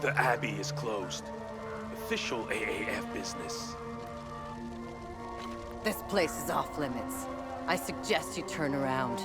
The Abbey is closed. Official AAF business. This place is off limits. I suggest you turn around.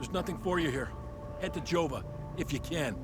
There's nothing for you here. Head to Jova, if you can.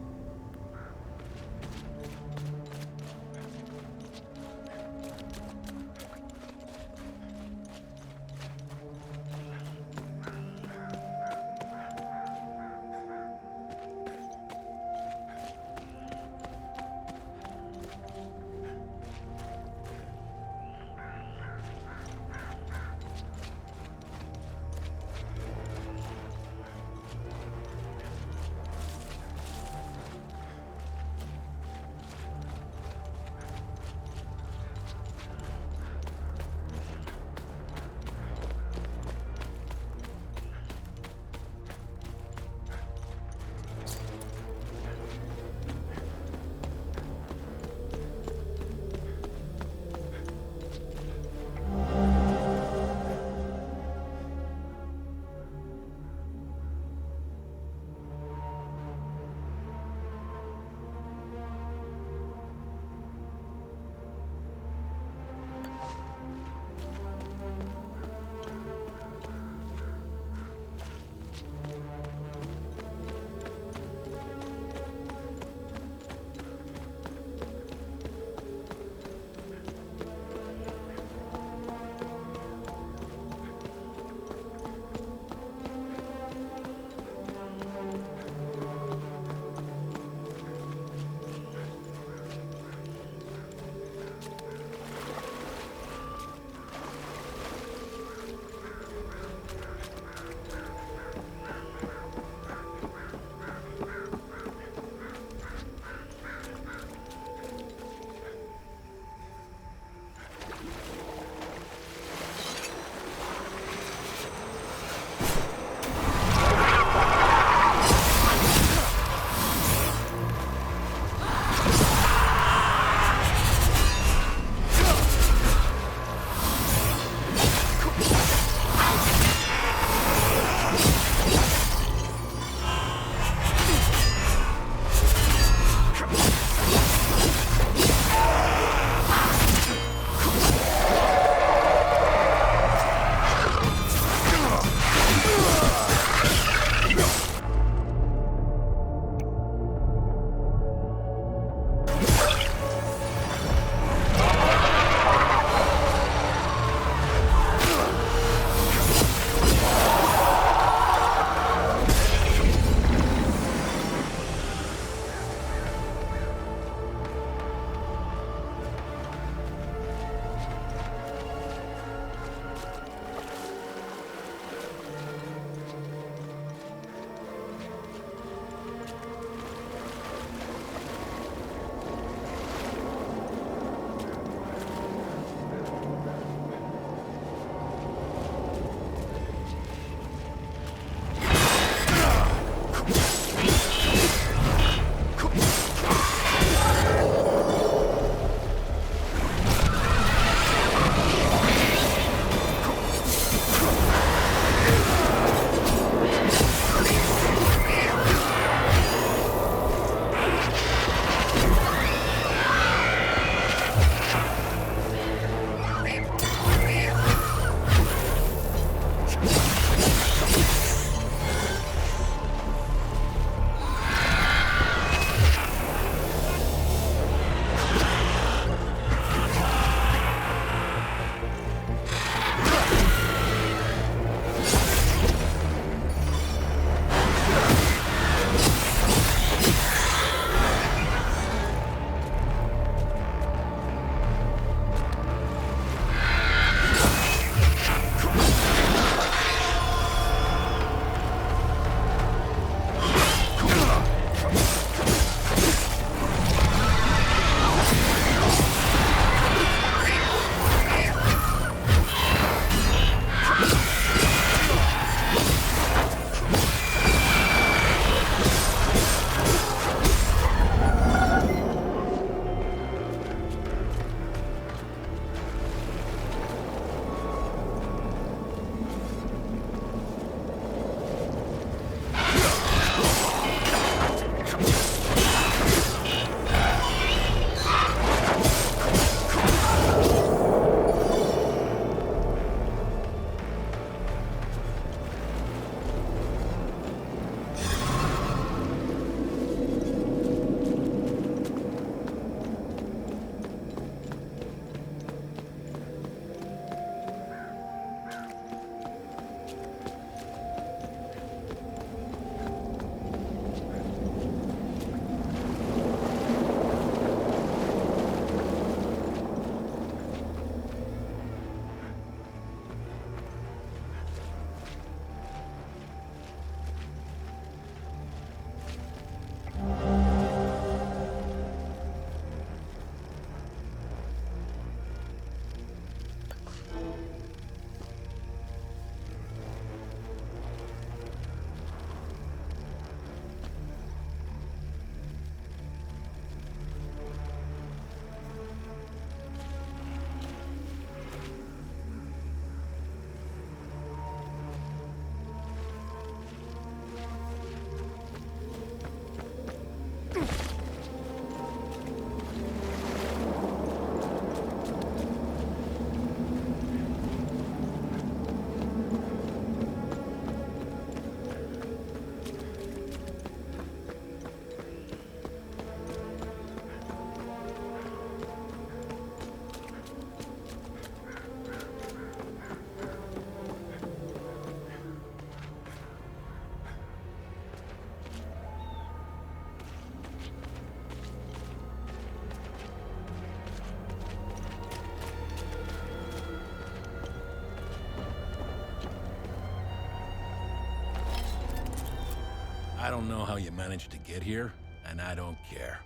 I don't know how you managed to get here, and I don't care.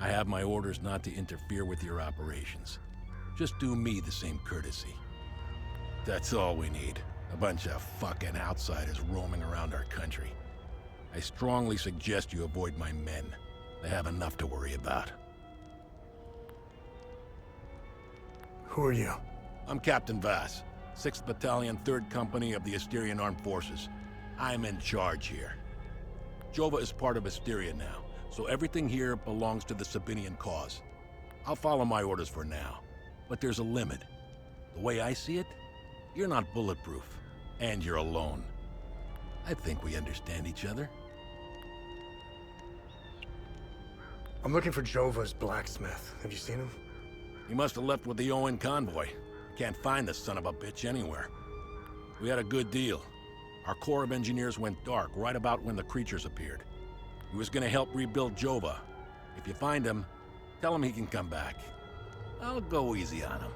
I have my orders not to interfere with your operations. Just do me the same courtesy. That's all we need. A bunch of fucking outsiders roaming around our country. I strongly suggest you avoid my men. They have enough to worry about. Who are you? I'm Captain Vass, 6th Battalion, 3rd Company of the Asterian Armed Forces. I'm in charge here. Jova is part of Asteria now, so everything here belongs to the Sabinian cause. I'll follow my orders for now, but there's a limit. The way I see it, you're not bulletproof, and you're alone. I think we understand each other. I'm looking for Jova's blacksmith. Have you seen him? He must have left with the UN convoy. Can't find this son of a bitch anywhere. We had a good deal. Our Corps of Engineers went dark right about when the creatures appeared. He was gonna help rebuild Jova. If you find him, tell him he can come back. I'll go easy on him.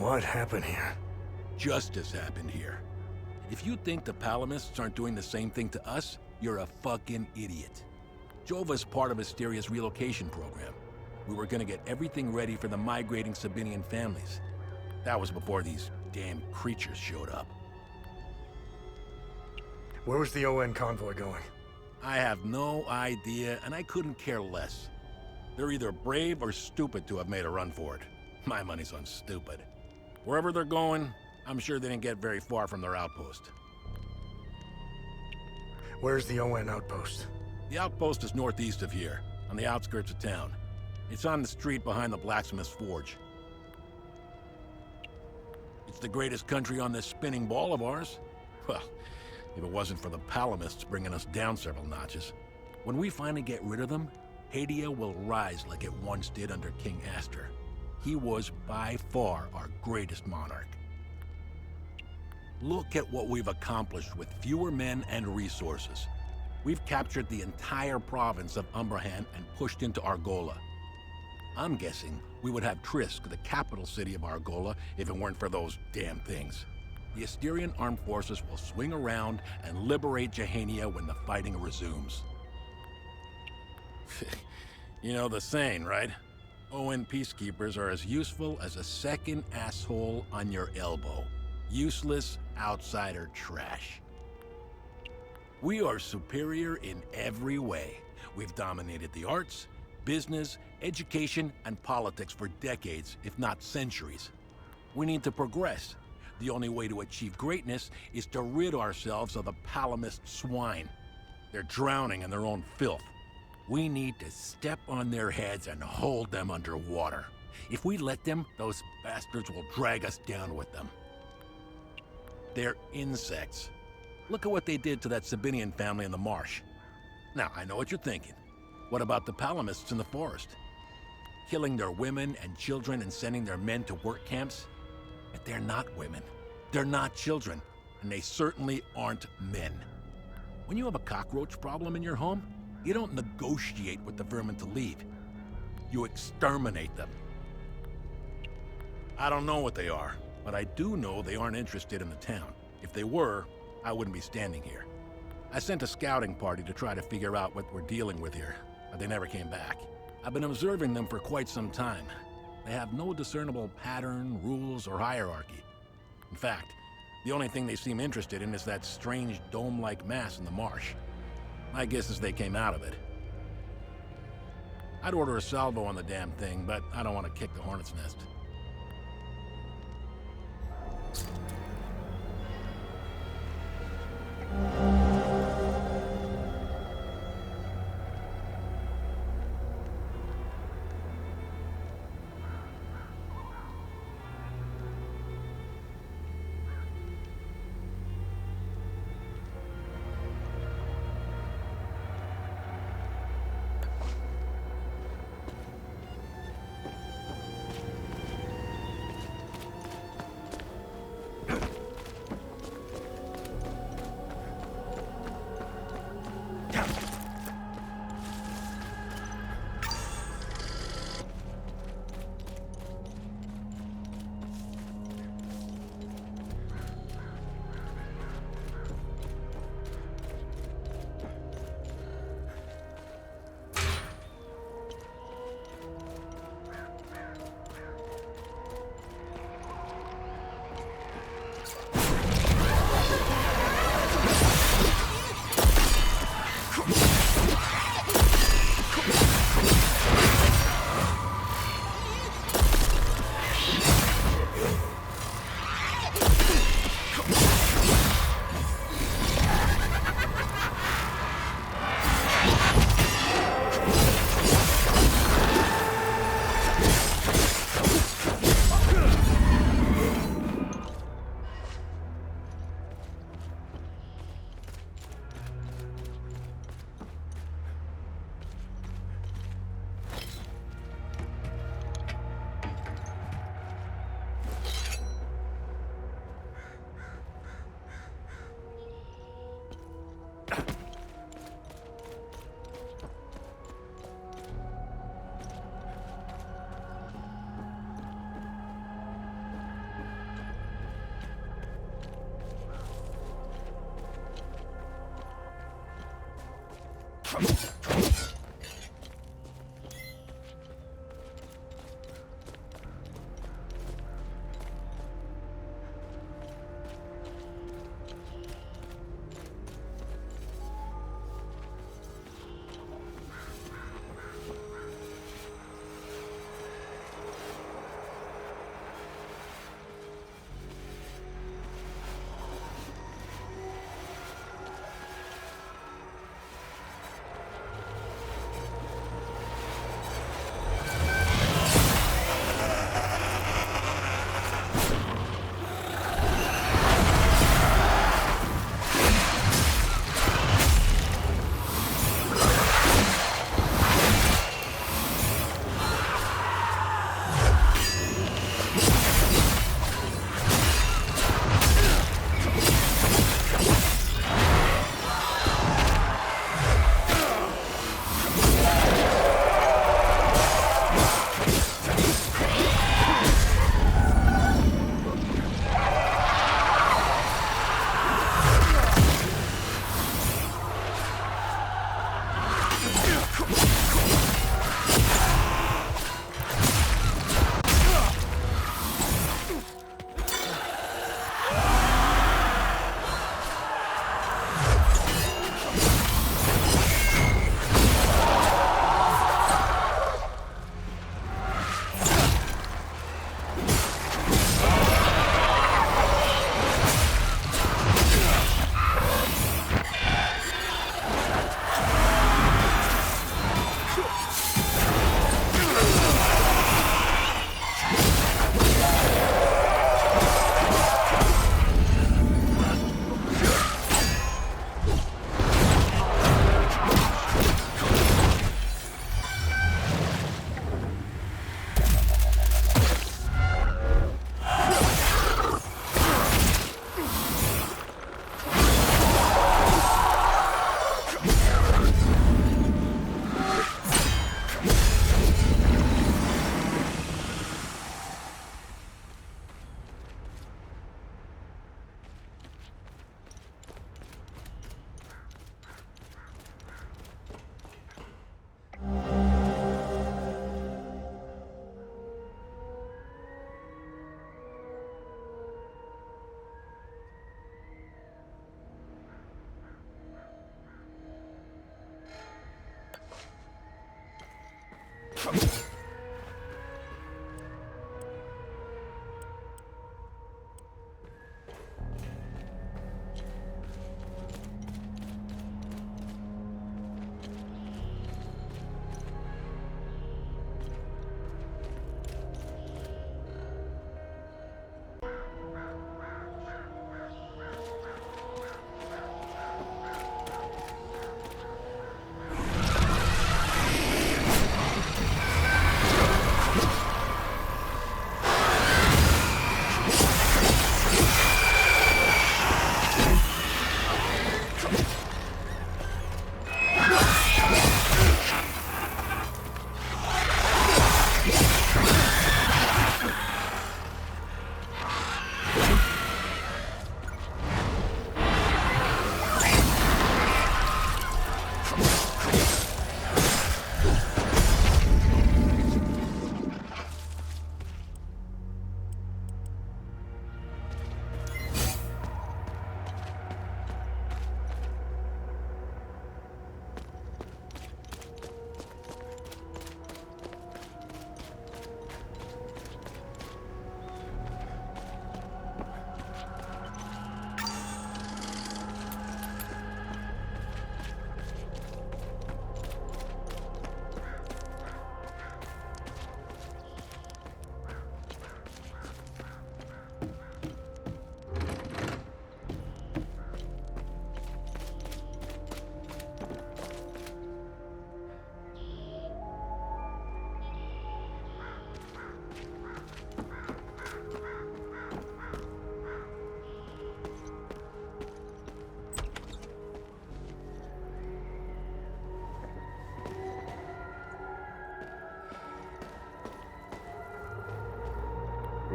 What happened here? Justice happened here. If you think the Palamists aren't doing the same thing to us, you're a fucking idiot. Jova's part of Asteria's relocation program. We were gonna get everything ready for the migrating Sabinian families. That was before these damn creatures showed up. Where was the ON convoy going? I have no idea, and I couldn't care less. They're either brave or stupid to have made a run for it. My money's on stupid. Wherever they're going, I'm sure they didn't get very far from their outpost. Where's the ON outpost? The outpost is northeast of here, on the outskirts of town. It's on the street behind the blacksmith's forge. It's the greatest country on this spinning ball of ours. Well, if it wasn't for the Palamists bringing us down several notches. When we finally get rid of them, Hadia will rise like it once did under King Aster. He was by far our greatest monarch. Look at what we've accomplished with fewer men and resources. We've captured the entire province of Umbrahan and pushed into Argola. I'm guessing we would have Trisk, the capital city of Argola, if it weren't for those damn things. The Asterian armed forces will swing around and liberate Jehania when the fighting resumes. You know the saying, right? ON peacekeepers are as useful as a second asshole on your elbow. Useless outsider trash. We are superior in every way. We've dominated the arts, business, education, and politics for decades, if not centuries. We need to progress. The only way to achieve greatness is to rid ourselves of the Palamist swine. They're drowning in their own filth. We need to step on their heads and hold them underwater. If we let them, those bastards will drag us down with them. They're insects. Look at what they did to that Sabinian family in the marsh. Now, I know what you're thinking. What about the Palamists in the forest? Killing their women and children and sending their men to work camps? But they're not women. They're not children. And they certainly aren't men. When you have a cockroach problem in your home, you don't negotiate with the vermin to leave. You exterminate them. I don't know what they are, but I do know they aren't interested in the town. If they were, I wouldn't be standing here. I sent a scouting party to try to figure out what we're dealing with here, but they never came back. I've been observing them for quite some time. They have no discernible pattern, rules, or hierarchy. In fact, the only thing they seem interested in is that strange dome-like mass in the marsh. My guess is they came out of it. I'd order a salvo on the damn thing, but I don't want to kick the hornet's nest.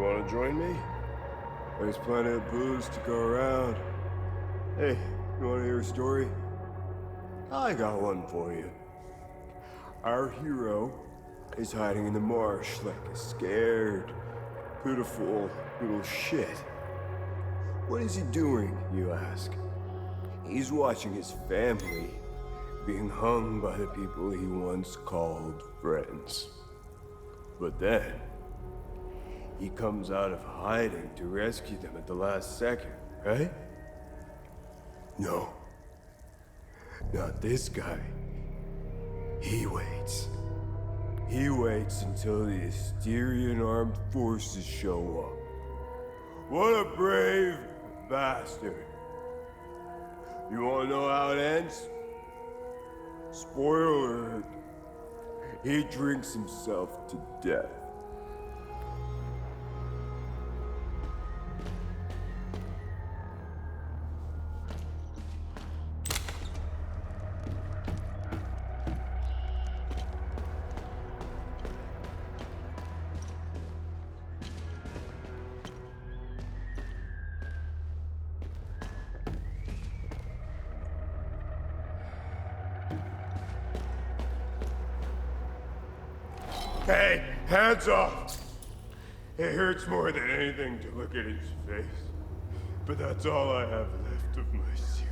You wanna join me? There's plenty of booze to go around. Hey, you wanna hear a story? I got one for you. Our hero is hiding in the marsh like a scared, pitiful little shit. What is he doing, you ask? He's watching his family being hung by the people he once called friends. But then, he comes out of hiding to rescue them at the last second, right? No. Not this guy. He waits. He waits until the Asterian armed forces show up. What a brave bastard. You wanna know how it ends? Spoiler alert. He drinks himself to death. Hey, hands off! It hurts more than anything to look at his face. But that's all I have left of my zero.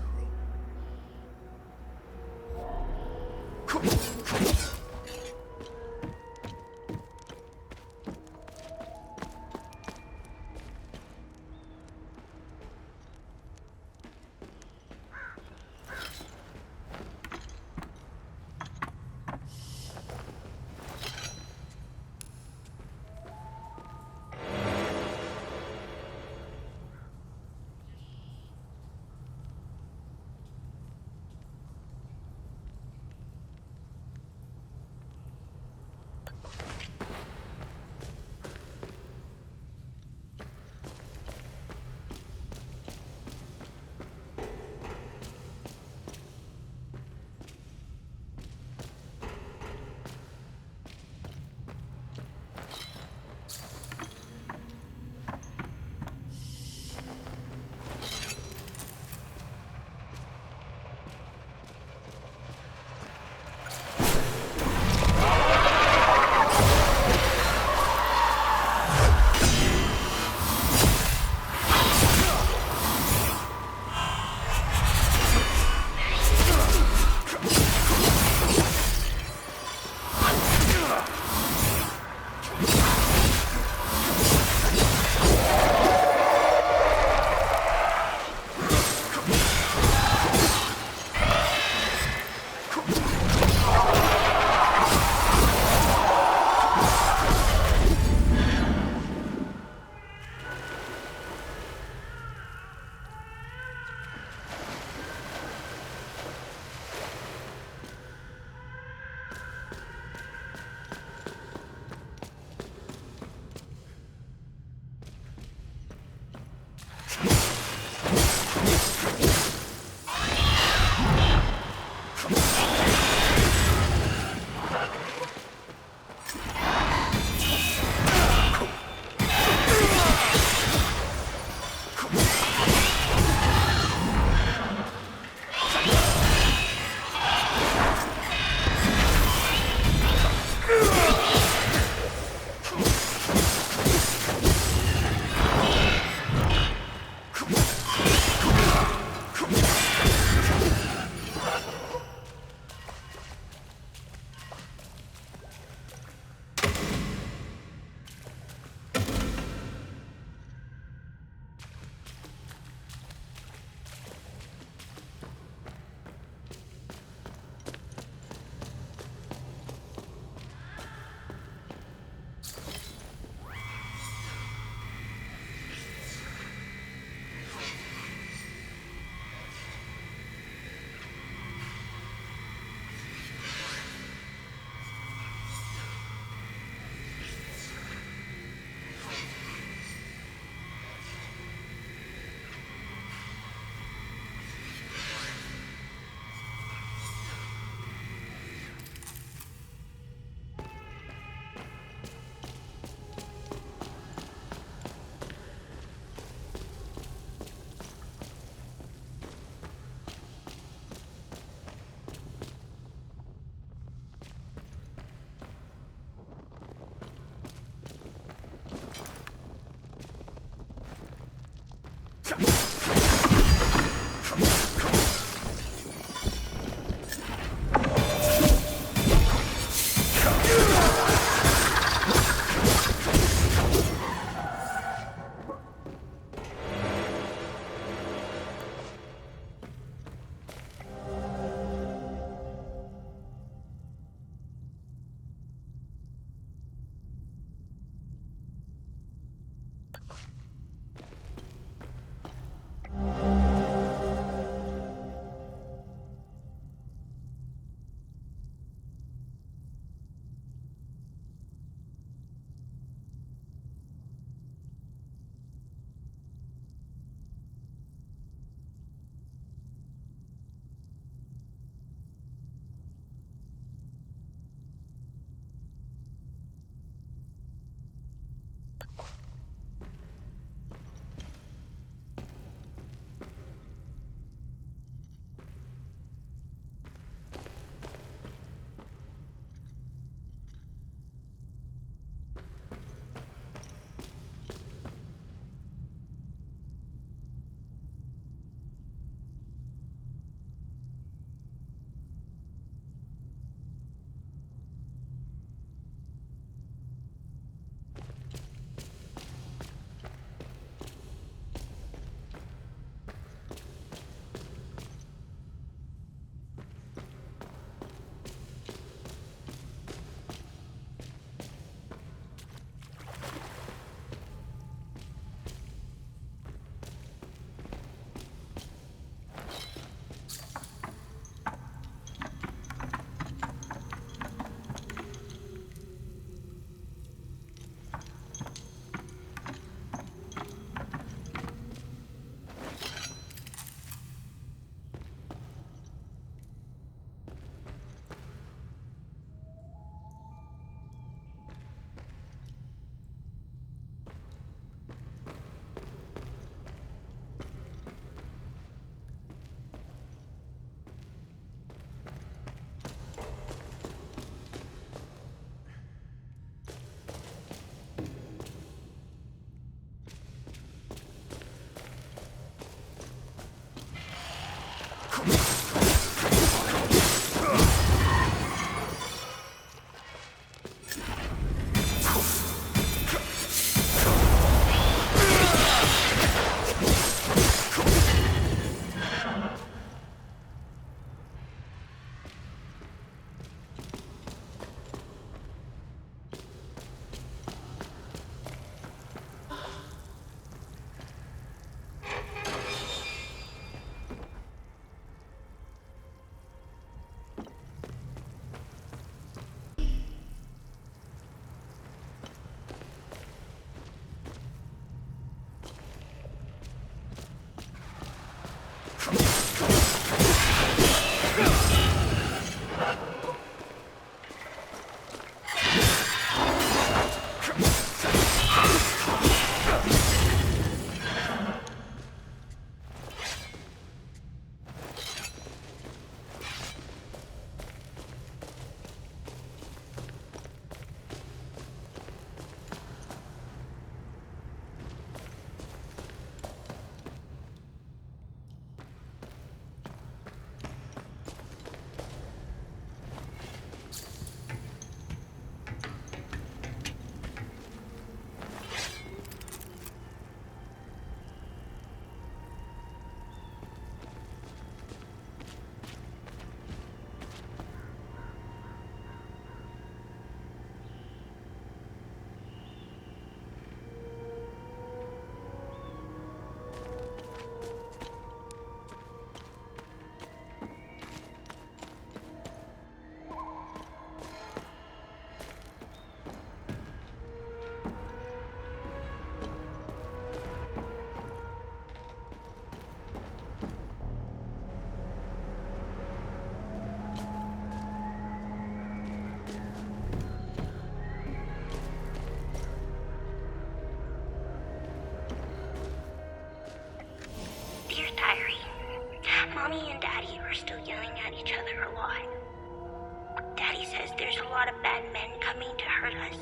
says there's a lot of bad men coming to hurt us.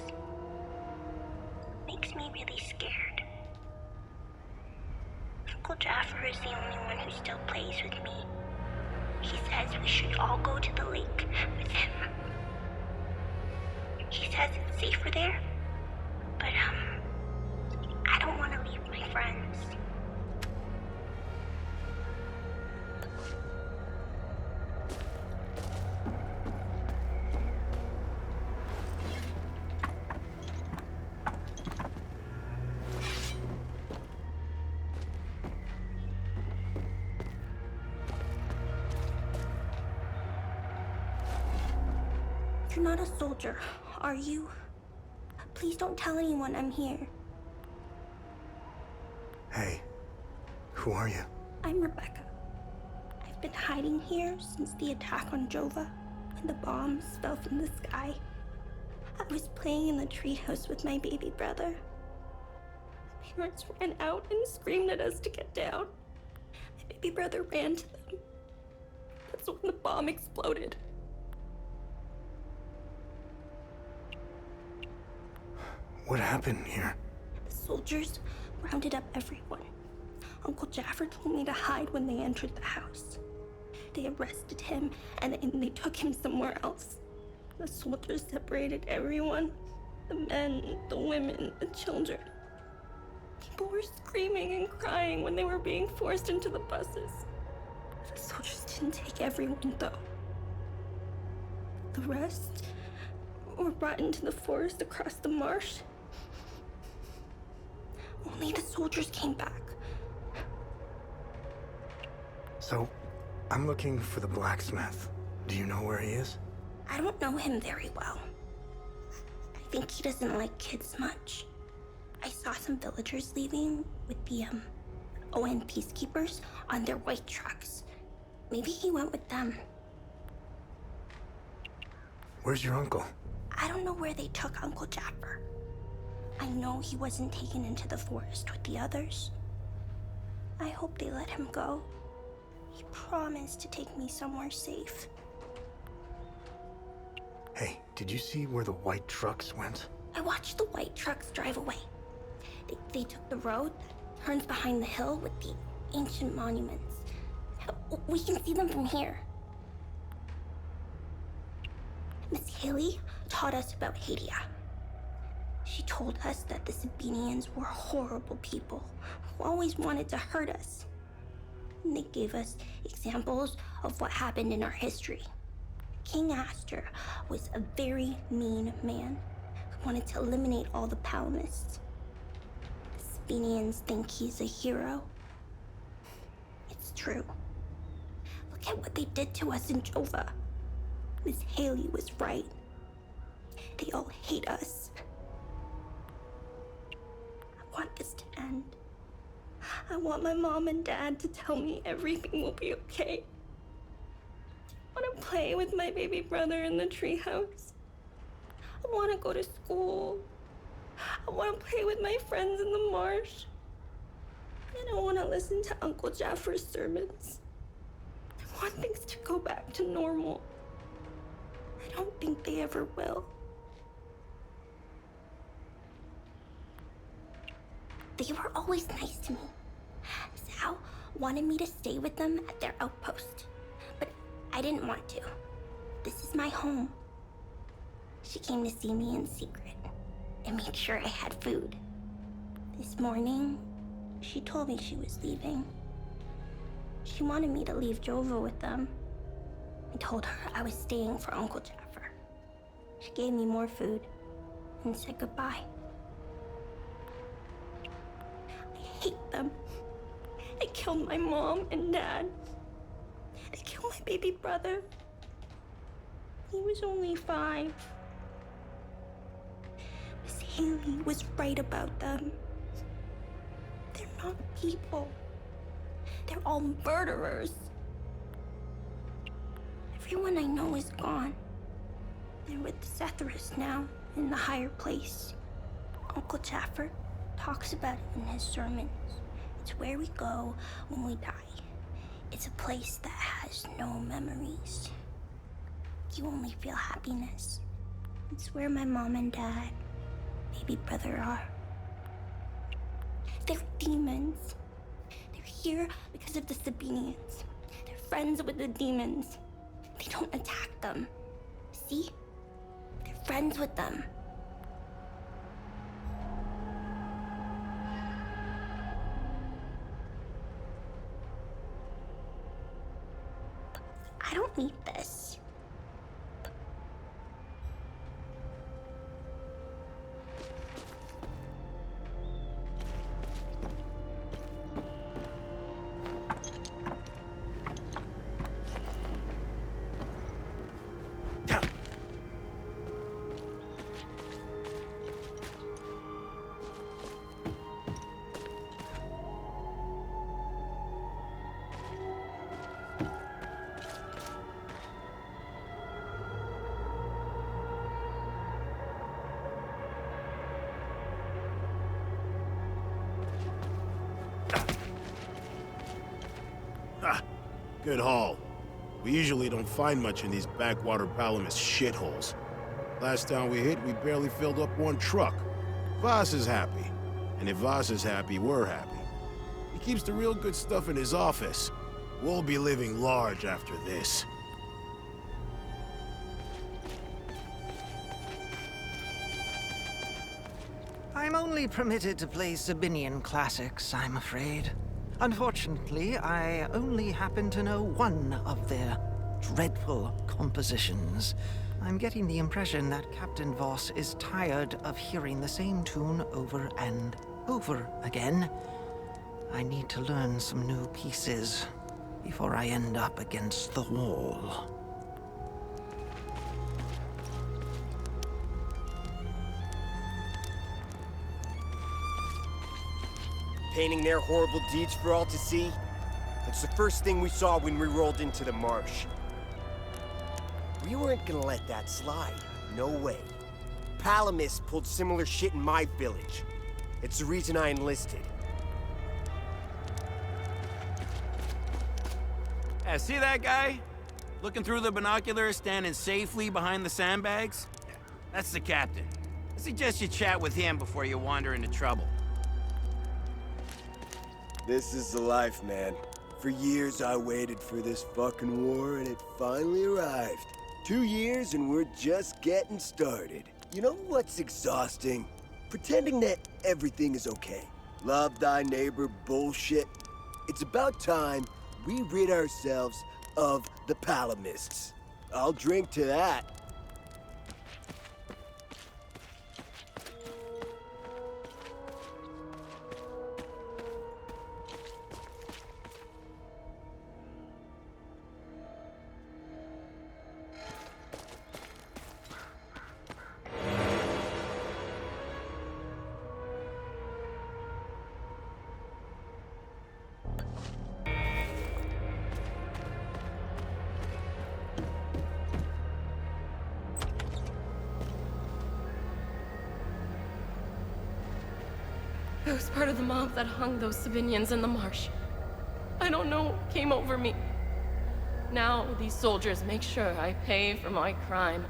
Makes me really scared. Uncle Jaffer is the only one who still plays with me. He says we should all go to the lake with him. He says it's safer there, but I don't want to leave my friends. You're not a soldier, are you? Please don't tell anyone I'm here. Hey, who are you? I'm Rebecca. I've been hiding here since the attack on Jova, when the bombs fell from the sky. I was playing in the treehouse with my baby brother. My parents ran out and screamed at us to get down. My baby brother ran to them. That's when the bomb exploded. What happened here? The soldiers rounded up everyone. Uncle Jaffer told me to hide when they entered the house. They arrested him and they took him somewhere else. The soldiers separated everyone. The men, the women, the children. People were screaming and crying when they were being forced into the buses. The soldiers didn't take everyone, though. The rest were brought into the forest across the marsh. Only the soldiers came back. So, I'm looking for the blacksmith. Do you know where he is? I don't know him very well. I think he doesn't like kids much. I saw some villagers leaving with the, ON peacekeepers on their white trucks. Maybe he went with them. Where's your uncle? I don't know where they took Uncle Jaffer. I know he wasn't taken into the forest with the others. I hope they let him go. He promised to take me somewhere safe. Hey, did you see where the white trucks went? I watched the white trucks drive away. They took the road that turns behind the hill with the ancient monuments. We can see them from here. Miss Haley taught us about Hadia. She told us that the Sabinians were horrible people who always wanted to hurt us. And they gave us examples of what happened in our history. King Astor was a very mean man who wanted to eliminate all the Palamists. The Sabinians think he's a hero. It's true. Look at what they did to us in Jova. Miss Haley was right. They all hate us. I want this to end. I want my mom and dad to tell me everything will be okay. I want to play with my baby brother in the treehouse. I want to go to school. I want to play with my friends in the marsh. And I want to listen to Uncle Jaffer's sermons. I want things to go back to normal. I don't think they ever will. They were always nice to me. Sal wanted me to stay with them at their outpost, but I didn't want to. This is my home. She came to see me in secret and make sure I had food. This morning, she told me she was leaving. She wanted me to leave Jova with them. I told her I was staying for Uncle Jaffer. She gave me more food and said goodbye. I hate them. They killed my mom and dad. They killed my baby brother. He was only 5. Miss Haley was right about them. They're not people. They're all murderers. Everyone I know is gone. They're with Zethris now, in the higher place. Uncle Jaffer talks about it in his sermons. It's where we go when we die. It's a place that has no memories. You only feel happiness. It's where my mom and dad, baby brother are. They're demons. They're here because of the Sabinians. They're friends with the demons. They don't attack them. See? They're friends with them. I don't need this. Good haul. We usually don't find much in these backwater Palamis shitholes. Last time we hit, we barely filled up one truck. Voss is happy. And if Voss is happy, we're happy. He keeps the real good stuff in his office. We'll be living large after this. I'm only permitted to play Sabinian classics, I'm afraid. Unfortunately, I only happen to know one of their dreadful compositions. I'm getting the impression that Captain Voss is tired of hearing the same tune over and over again. I need to learn some new pieces before I end up against the wall. Painting their horrible deeds for all to see? That's the first thing we saw when we rolled into the marsh. We weren't gonna let that slide. No way. Palamis pulled similar shit in my village. It's the reason I enlisted. Yeah, see that guy? Looking through the binoculars, standing safely behind the sandbags? Yeah, that's the captain. I suggest you chat with him before you wander into trouble. This is the life, man. For years I waited for this fucking war and it finally arrived. 2 years and we're just getting started. You know what's exhausting? Pretending that everything is okay. Love thy neighbor bullshit. It's about time we rid ourselves of the Palamists. I'll drink to that. I was part of the mob that hung those Sabinians in the marsh. I don't know what came over me. Now these soldiers make sure I pay for my crime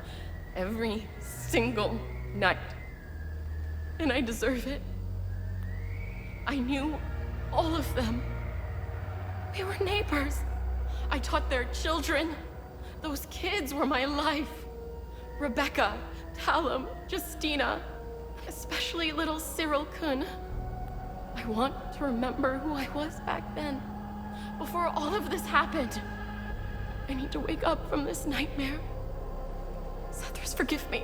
every single night. And I deserve it. I knew all of them. We were neighbors. I taught their children. Those kids were my life. Rebecca, Talum, Justina, especially little Cyril Kun. I want to remember who I was back then, before all of this happened. I need to wake up from this nightmare. Sethers, forgive me.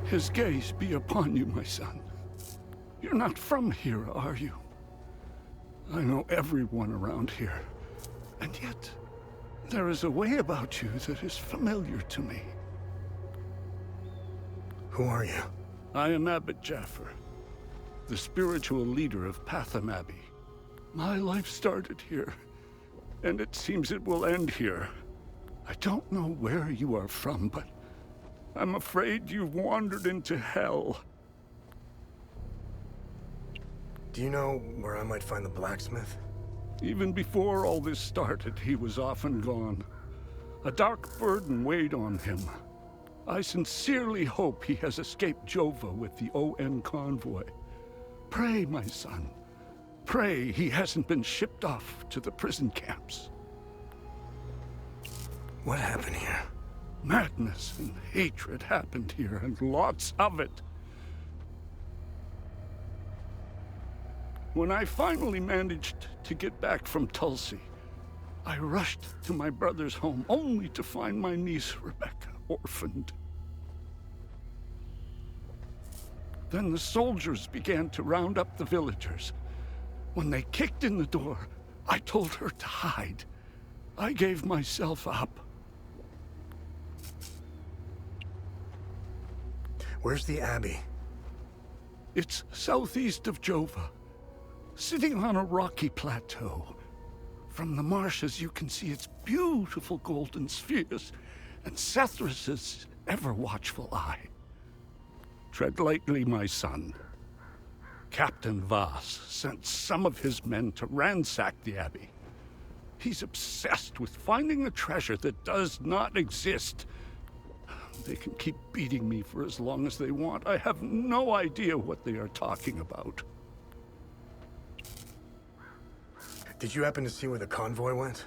His gaze be upon you, my son. You're not from here, are you? I know everyone around here. And yet, there is a way about you that is familiar to me. Who are you? I am Abbot Jaffer, the spiritual leader of Patham Abbey. My life started here, and it seems it will end here. I don't know where you are from, but I'm afraid you've wandered into hell. Do you know where I might find the blacksmith? Even before all this started, he was often gone. A dark burden weighed on him. I sincerely hope he has escaped Jova with the ON convoy. Pray, my son. Pray he hasn't been shipped off to the prison camps. What happened here? Madness and hatred happened here, and lots of it. When I finally managed to get back from Tulsi, I rushed to my brother's home only to find my niece Rebecca orphaned. Then the soldiers began to round up the villagers. When they kicked in the door, I told her to hide. I gave myself up. Where's the Abbey? It's southeast of Jova, sitting on a rocky plateau. From the marshes you can see its beautiful golden spheres and Sethrus's ever-watchful eye. Tread lightly, my son. Captain Voss sent some of his men to ransack the Abbey. He's obsessed with finding a treasure that does not exist. They can keep beating me for as long as they want. I have no idea what they are talking about. Did you happen to see where the convoy went?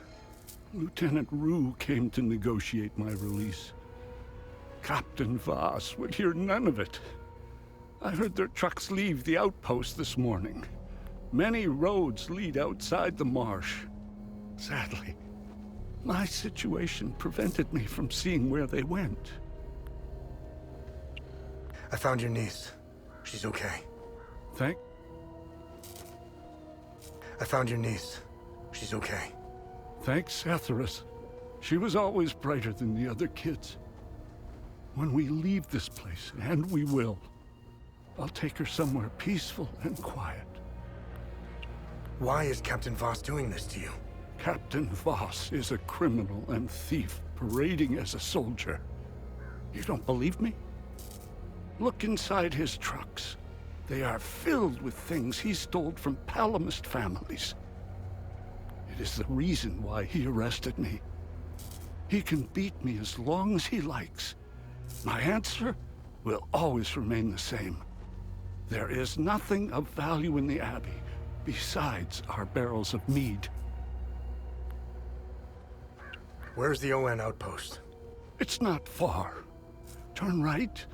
Lieutenant Rue came to negotiate my release. Captain Voss would hear none of it. I heard their trucks leave the outpost this morning. Many roads lead outside the marsh. Sadly, my situation prevented me from seeing where they went. I found your niece. She's okay. I found your niece. She's okay. Thanks, Sethrus. She was always brighter than the other kids. When we leave this place, and we will, I'll take her somewhere peaceful and quiet. Why is Captain Voss doing this to you? Captain Voss is a criminal and thief parading as a soldier. You don't believe me? Look inside his trucks. They are filled with things he stole from Palamist families. It is the reason why he arrested me. He can beat me as long as he likes. My answer will always remain the same. There is nothing of value in the Abbey besides our barrels of mead. Where's the ON outpost? It's not far. Turn right,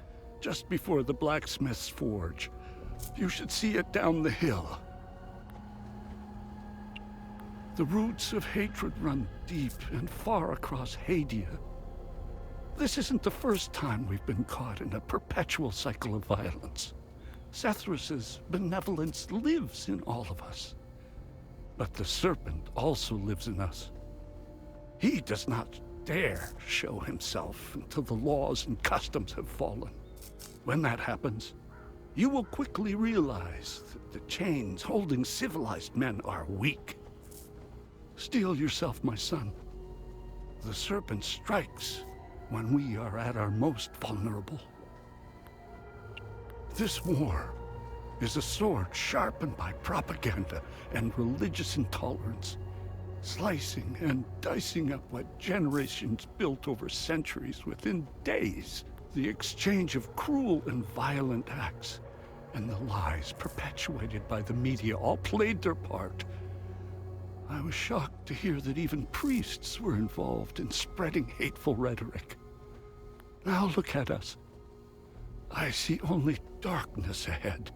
just before the blacksmith's forge. You should see it down the hill. The roots of hatred run deep and far across Hadia. This isn't the first time we've been caught in a perpetual cycle of violence. Sethrus's benevolence lives in all of us. But the Serpent also lives in us. He does not dare show himself until the laws and customs have fallen. When that happens, you will quickly realize that the chains holding civilized men are weak. Steel yourself, my son. The Serpent strikes when we are at our most vulnerable. This war is a sword sharpened by propaganda and religious intolerance, slicing and dicing up what generations built over centuries within days. The exchange of cruel and violent acts and the lies perpetuated by the media all played their part. I was shocked to hear that even priests were involved in spreading hateful rhetoric. Now look at us. I see only darkness ahead,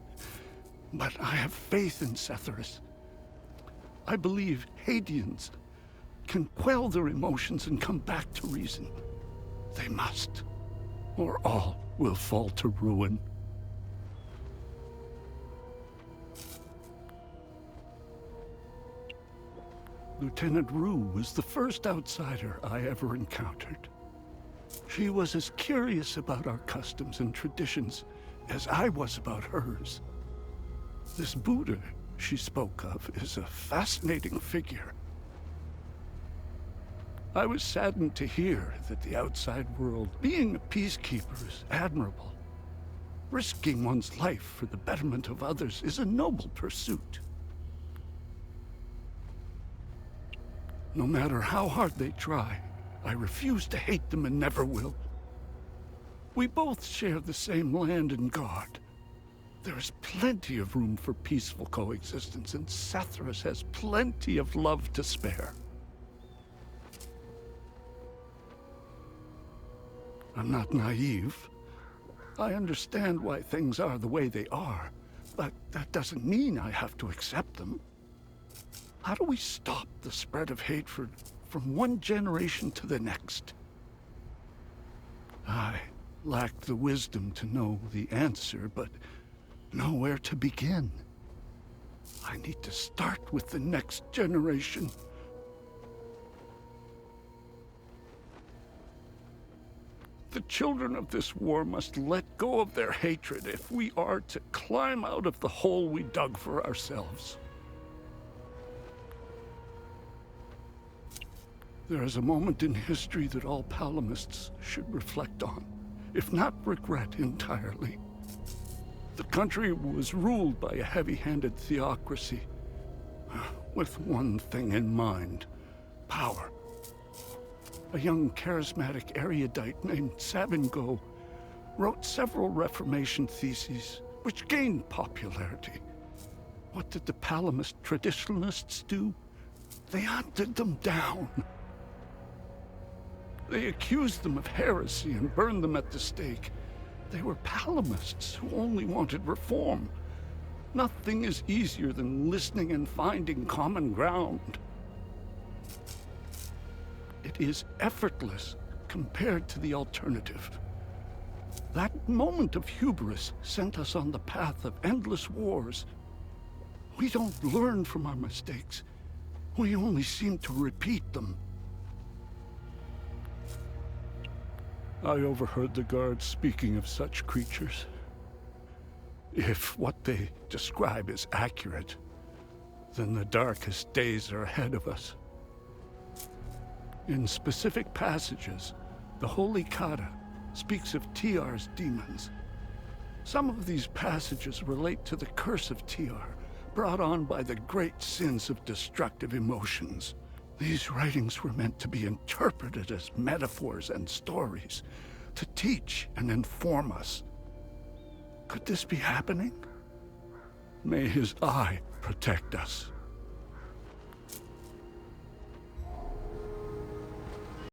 but I have faith in Sethrus. I believe Hadians can quell their emotions and come back to reason. They must, or all will fall to ruin. Lieutenant Rue was the first outsider I ever encountered. She was as curious about our customs and traditions as I was about hers. This Buddha she spoke of is a fascinating figure. I was saddened to hear that the outside world, being a peacekeeper, is admirable. Risking one's life for the betterment of others is a noble pursuit. No matter how hard they try, I refuse to hate them and never will. We both share the same land and guard. There is plenty of room for peaceful coexistence, and Sethras has plenty of love to spare. I'm not naive. I understand why things are the way they are, but that doesn't mean I have to accept them. How do we stop the spread of hatred from one generation to the next? I lack the wisdom to know the answer, but know where to begin. I need to start with the next generation. The children of this war must let go of their hatred if we are to climb out of the hole we dug for ourselves. There is a moment in history that all Palamists should reflect on, if not regret entirely. The country was ruled by a heavy-handed theocracy, with one thing in mind: power. A young charismatic erudite named Savingo wrote several Reformation theses, which gained popularity. What did the Palamist traditionalists do? They hunted them down. They accused them of heresy and burned them at the stake. They were Palamists who only wanted reform. Nothing is easier than listening and finding common ground. It is effortless compared to the alternative. That moment of hubris sent us on the path of endless wars. We don't learn from our mistakes. We only seem to repeat them. I overheard the guards speaking of such creatures. If what they describe is accurate, then the darkest days are ahead of us. In specific passages, the Holy Kata speaks of Tiar's demons. Some of these passages relate to the curse of Tiar, brought on by the great sins of destructive emotions. These writings were meant to be interpreted as metaphors and stories, to teach and inform us. Could this be happening? May his eye protect us.